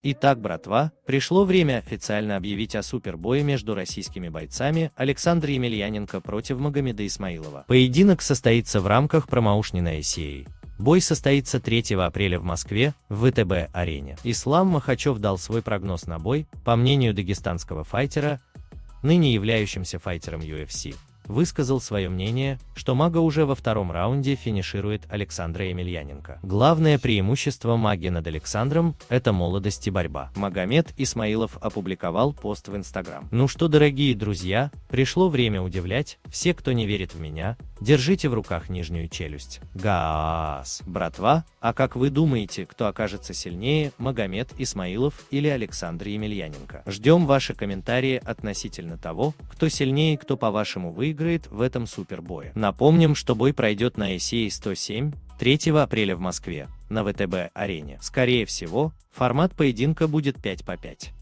Итак, братва, пришло время официально объявить о супербое между российскими бойцами Александр Емельяненко против Магомеда Исмаилова. Поединок состоится в рамках промоушнина ACA. Бой состоится 3 апреля в Москве, в ВТБ-арене. Ислам Махачев дал свой прогноз на бой, по мнению дагестанского файтера, ныне являющимся файтером UFC. Высказал свое мнение, что Мага уже во втором раунде финиширует Александра Емельяненко. Главное преимущество Маги над Александром – это молодость и борьба. Магомед Исмаилов опубликовал пост в Instagram. Ну что, дорогие друзья, пришло время удивлять. Все, кто не верит в меня, держите в руках нижнюю челюсть. Гаас! Братва, а как вы думаете, кто окажется сильнее, Магомед Исмаилов или Александр Емельяненко? Ждем ваши комментарии относительно того, кто сильнее и кто, по-вашему, выиграет в этом супербое. Напомним, что бой пройдет на ACA 107 3 апреля в Москве, на ВТБ-арене. Скорее всего, формат поединка будет 5 по 5.